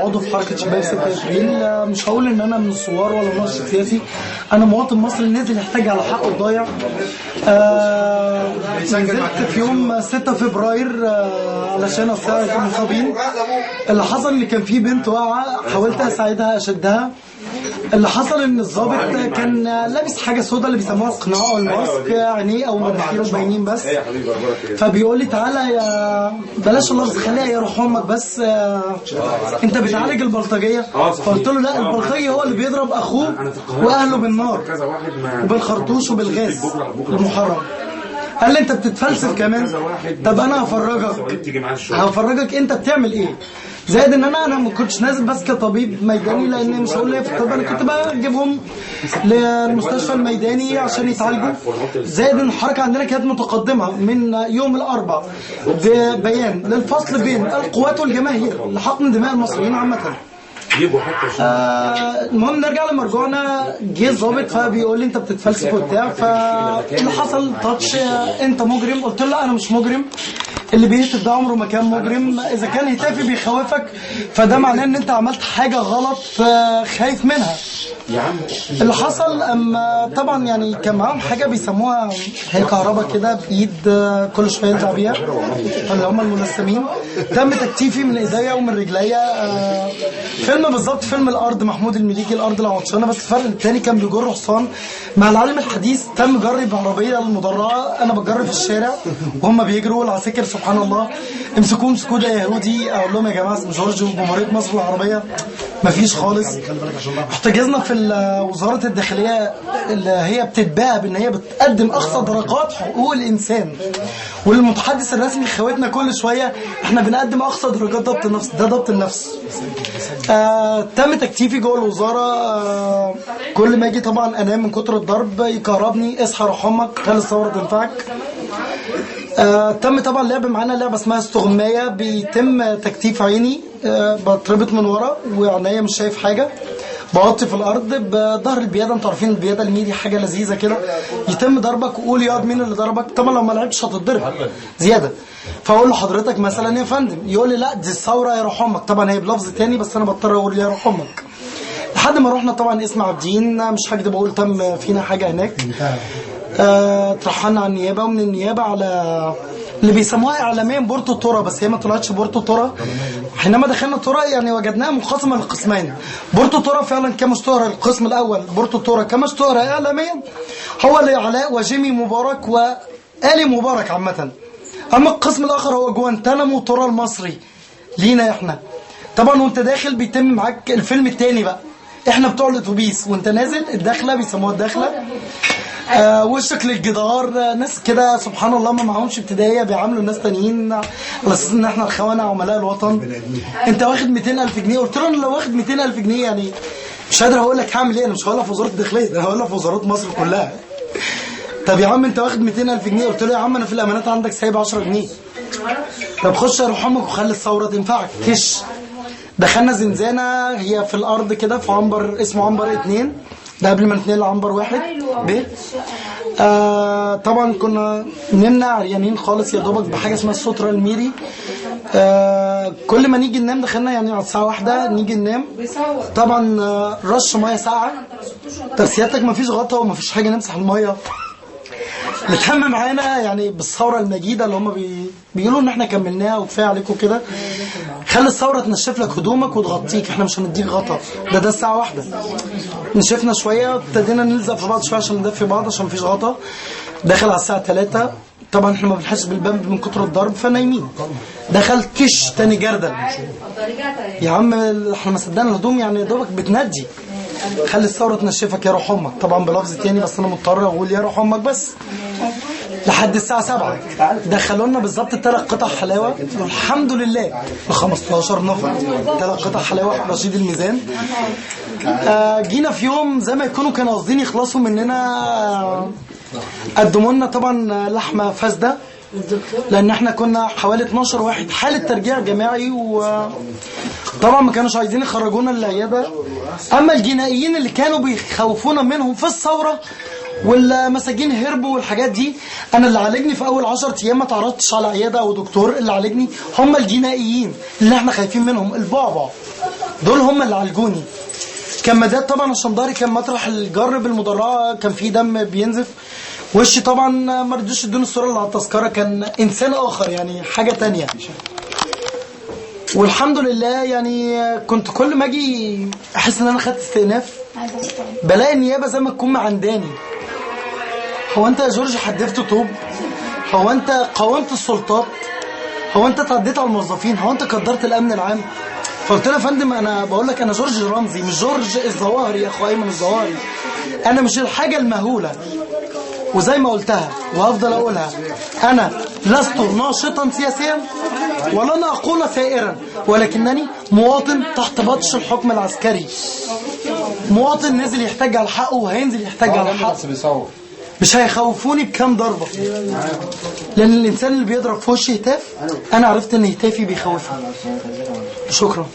عضو في حركه شباب 6 ابريل. مش هقول ان انا من الثوار ولا ناشط سياسي، انا مواطن مصري نازل يحتاج على حقه الضايع. نزلت في يوم 6 فبراير علشان اساعد المصابين. اللي حصل ان كان في بنت واقعه، حاولت اساعدها اشدها. اللي حصل ان الضابط كان لابس حاجه سودا اللي بيسموها القناع او الماسك، عينيه او مناخيره باينين بس. فبيقول لي تعالى يا بلاش الله بس خليها يا روح امك بس، انت بتعالج البلطجيه؟ فقلت له لا، البلطجي هو اللي بيضرب اخوه واهله بالنار وبالخرطوش وبالغاز المحرم. قال لي انت بتتفلسف كمان. طب انا هفرجك انت بتعمل ايه. زائد ان انا ما كنتش نازل بس كطبيب ميداني، لان مش هقول ليه في الطب، انا كنت بجيبهم للمستشفى الميداني عشان يتعالجوا. زائد ان الحركه عندنا كانت متقدمه من يوم الاربعاء ببيان للفصل بين القوات والجماهير لحقن دماء المصريين عامه. المهم نرجع لمرجوعنا. جه الظابط فبيقول لي انت بتتفلسف وبتاع، فاللي حصل تاتش انت مجرم. قلت له لا انا مش مجرم، اللي بيهتف ده عمره ما كان مجرم. اذا كان هتافي بيخوفك فده معناه ان انت عملت حاجه غلط خايف منها. اللي حصل اما طبعا يعني كان معاهم حاجه بيسموها هي كهرباء كده بايد، كل شويه يرجع بيها اللي هم الملثمين. تم تكتيفي من ايديا ومن رجليا. فيلم بالظبط فيلم الارض محمود المليجي، الارض العطشانه، بس الفرق الثاني كان بيجر حصان. مع العالم الحديث تم جري بعربيه المدرعه، انا بجري في الشارع وهم بيجروا. العساكر سبحان الله امسكوه امسكوه ده يهودي. اقول لهم يا جماعه اسمه جورج وجمهوريه مصر العربيه مفيش خالص. احتجزنا في وزاره الداخليه اللي هي بتتباهى بان هي بتقدم اقصى درجات حقوق الانسان، والمتحدث الرسمي خوتنا كل شويه احنا بنقدم اقصى درجات ضبط النفس. ده ضبط النفس. تم تكتيفي جوه الوزاره. كل ما اجي طبعا انام من كتر الضرب يكهربني، اصحى روح امك خلي الثوره تنفعك. تم طبعا لعب معانا لعبه اسمها استغمايه، بيتم تكتيف عيني. بتربط من ورا وعينيا مش شايف حاجه، بغطي في الارض بظهر البياده. انتوا عارفين البياده الميري حاجه لذيذه كده. يتم ضربك وقول ياض مين اللي ضربك. طبعا لو ما لعبتش هتتضرب زياده. فاقول له حضرتك مثلا يا فندم، يقول لي لا دي الثوره يا روح امك. طبعا هي بلفظ تاني بس انا بضطر اقول يا روح امك. لحد ما رحنا طبعا اسم عابدين، مش هكدب اقول تم فينا حاجه هناك. ترحلنا على النيابه، ومن النيابه على اللي بيسموها اعلاميا بورتو تورا، بس هي ما طلعتش بورتو تورا. حينما دخلنا تورا يعني وجدناها منقسمه لقسمين. بورتو تورا فعلا كما اشتهر القسم الاول بورتو تورا كما اشتهر اعلاميا هو لعلاء وجيمي مبارك وآلي مبارك عامه. اما القسم الاخر هو جوانتانامو تورا المصري لينا احنا. طبعا وانت داخل بيتم معاك الفيلم الثاني بقى. احنا بتوع الاتوبيس وانت نازل الدخله بيسموها الدخله. وشك للجدار، ناس كده سبحان الله ما معهمش ابتدائيه بيعاملوا الناس تانيين على اساس ان احنا الخونه عملاء الوطن. انت واخد 200,000 جنيه. قلت له انا لو واخد 200,000 جنيه يعني مش قادر اقول لك هعمل ايه. انا مش هقولها في وزاره الداخليه، انا هقولها في وزارات مصر كلها. طب يا عم انت واخد 200,000 جنيه. قلت له يا عم انا في الامانات عندك سايب 10 جنيه. طب خش يا روح امك وخلي الثوره تنفعك. كش دخلنا زنزانه هي في الارض كده في عنبر اسمه عنبر 2، ده قبل ما نتنقل لعنبر 1 ب. طبعا كنا نمنا عريانين خالص يا دوبك بحاجه اسمها الستره الميري. كل ما نيجي ننام دخلنا يعني على الساعه 1 نيجي ننام. طبعا رش ميه ساقعه. طب سيادتك ما فيش غطا وما فيش حاجه نمسح الميه. اللي تم معانا يعني بالثوره المجيده اللي هم بيقولوا ان احنا كملناها وكفايه عليكم كده. خلي الثوره تنشف لك هدومك وتغطيك، احنا مش هنديك غطا. ده الساعه 1 نشفنا شويه، ابتدينا نلزق في بعض شويه عشان ندفي بعض عشان مفيش غطا. دخل على الساعه 3 طبعا احنا ما بنحسش بالباب من كتر الضرب فنايمين. دخل كش تاني جردل. يا عم احنا ما صدقنا الهدوم يعني يا دوبك بتنجي. خلي الثوره تنشفك يا روح امك. طبعا بلفظ تاني بس انا مضطر اقول يا روح امك بس. لحد الساعه 7 دخلوا لنا بالظبط 3 قطع حلاوه والحمد لله ب 15 نفر. 3 قطع حلاوه رشيد الميزان. جينا في يوم زي ما يكونوا كانوا قاصدين يخلصوا مننا. قدموا لنا طبعا لحمه فاسده لان احنا كنا حوالي 12 واحد حاله ترجيع جماعي، وطبعا ما كانوش عايزين يخرجونا العياده. اما الجنائيين اللي كانوا بيخوفونا منهم في الثوره والمساجين هربوا والحاجات دي، انا اللي عالجني في اول 10 ايام ما تعرضتش على عياده او دكتور. اللي عالجني هم الجنائيين اللي احنا خايفين منهم، البعبع دول هم اللي عالجوني. كمادات طبعا عشان ضهري كان مطرح الجر بالمدرعه كان فيه دم بينزف. وشي طبعا ما رضوش يدوني الصوره اللي على التذكره، كان انسان اخر يعني حاجه تانية. والحمد لله يعني كنت كل ما اجي احس ان انا خدت استئناف بلاقي النيابه زي ما تكون معنداني. هو انت يا جورج حدفت طوب؟ هو انت قاومت السلطات؟ هو انت تعديت على الموظفين؟ هو انت قدرت الامن العام؟ فقلت له يا فندم انا بقول لك انا جورج رمزي مش جورج الظواهري يا اخو ايمن الظواهري. انا مش الحاجه المهوله. وزي ما قلتها وهفضل اقولها، انا لست ناشطا سياسيا ولن اقول ثائرا، ولكنني مواطن تحت بطش الحكم العسكري. مواطن نزل يحتاج على حقه وهينزل يحتاج على حقه. مش هيخوفوني بكام ضربه، لان الانسان اللي بيضرب في وشي هتاف انا عرفت ان هتافي بيخوفني. شكرا.